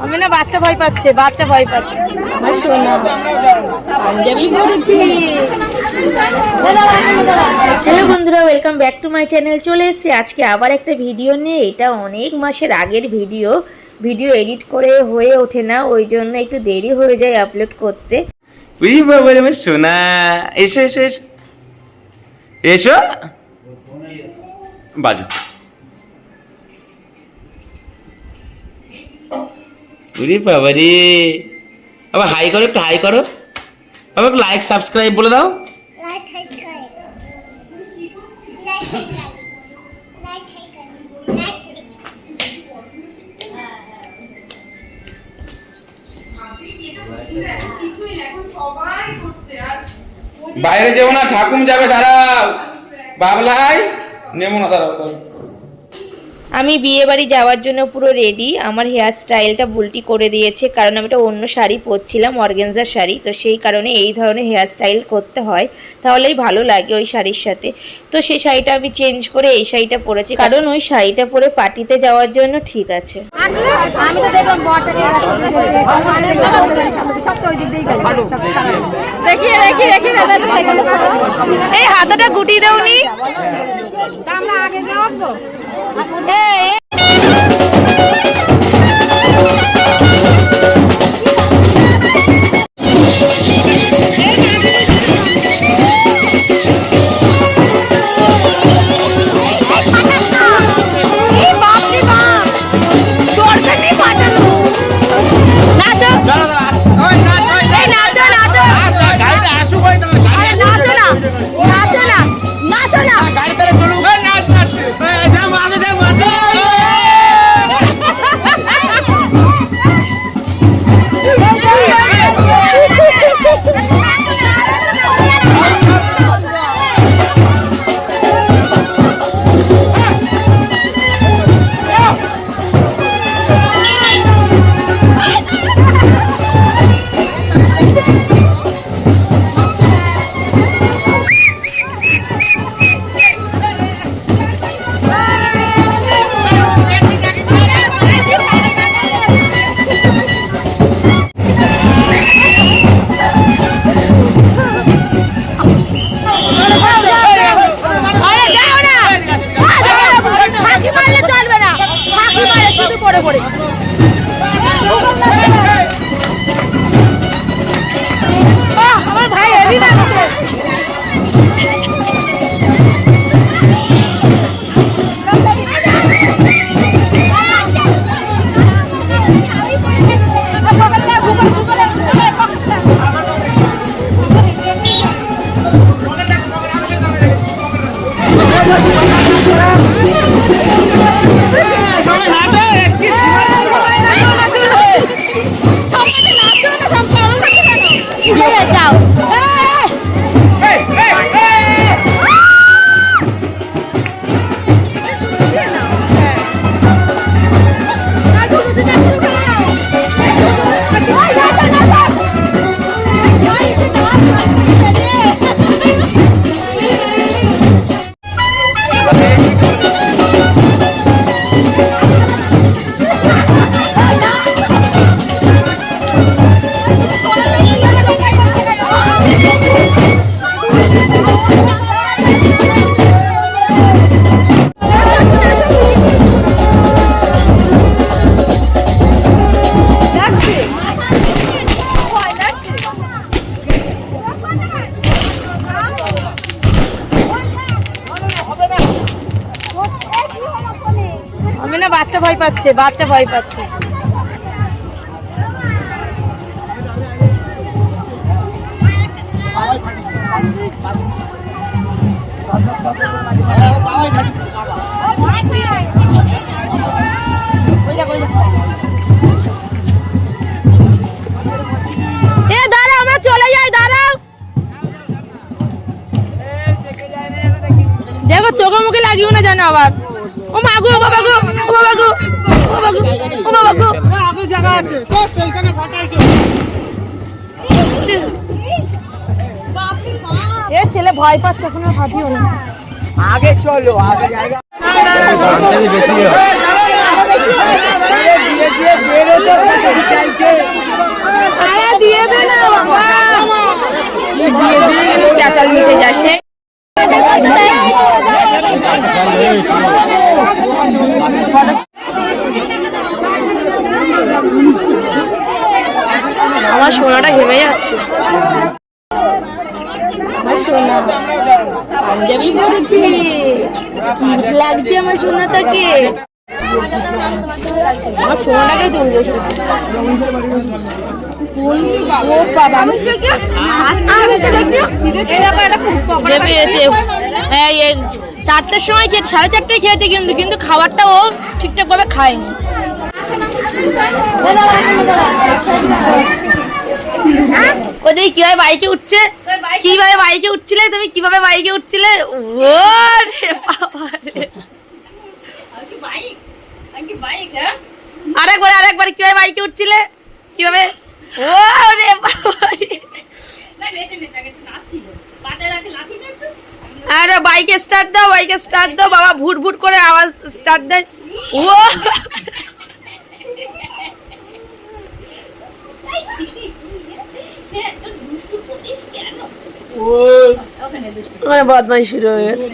আমি না বাচ্চা ভয় পাচ্ছে, বাচ্চা ভয় পাচ্ছে। হ্যালো বন্ধুরা, welcome back to my channel. চলে এসেছি আজকে আবার একটা ভিডিও নিয়ে। এটা অনেক মাসের আগের ভিডিও এডিট করে হয়ে ওঠে না, ওই জন্য একটু দেরি হয়ে যায় আপলোড করতে। সোনা এসো এসো এসো এসো বাজু। উরি বাবা রে, আবার হাই করো, একটু হাই করো, আবার লাইক সাবস্ক্রাইব বলে দাও। বাইরে যাবো না, ঠাকুম যাবে, দাঁড়াও। বাবলাই নেবো না, দাঁড়াও। আমি বিয়ে বাড়ি যাওয়ার জন্য পুরো রেডি। আমার হেয়ার স্টাইলটা বুলটি করে দিয়েছে, কারণ আমি একটা অন্য শাড়ি পরছিলাম, অর্গানজার শাড়ি। তো সেই কারণে এই ধরনের হেয়ার স্টাইল করতে হয়, তাহলেই ভালো লাগে ওই শাড়ির সাথে। তো সেই শাড়িটা আমি চেঞ্জ করে এই শাড়িটা পরেছি, কারণ ওই শাড়িটা পরে পার্টিতে যাওয়ার জন্য ঠিক আছে। আমি তো দেখলাম এই হাতটা গুটিয়ে দেওনি। আমার ভাই হেভি লাগছে। আমি না বাচ্চা ভয় পাচ্ছে, বাচ্চা ভয় পাচ্ছে। দাঁড়াও, আমরা চলে যাই, দাঁড়াও। দেখো চোখে মুখে লাগিও না জানো আবার। ও মাগো, ও বাবা গো, ও বাবা গো, ও ও বাবা গো এ ছেলে ভয় পাচ্ছে এখন আর ভাবিও না আগে চলো আগে জায়গা দিয়ে দে না বাবা দিয়ে দিয়ে চাচাল নিতে যাচ্ছে আমার সোনাটা ঘেমে যাচ্ছে আমার সোনা পাঞ্জাবি পরেছি কিউট লাগছে আমার সোনাটাকে আমার সোনাটাকে তুলবো হ্যাঁ 4টের সময় খেয়েছে 4:30 খেয়েছে কিন্তু খাবারটা ও ঠিকঠাক ভাবে খায়নি ওদের কিভাবে বাইকে উঠছে কিভাবে বাইকে উঠছিলে তুমি কিভাবে বাইকে উঠছিলে আরেকবার কিভাবে বাইকে উঠছিলে কিভাবে আরে বাইকে স্টার্ট দাও বাবা ভুট ভুট করে আওয়াজ স্টার্ট দেয় ও বদমাই শুরু হয়ে গেছে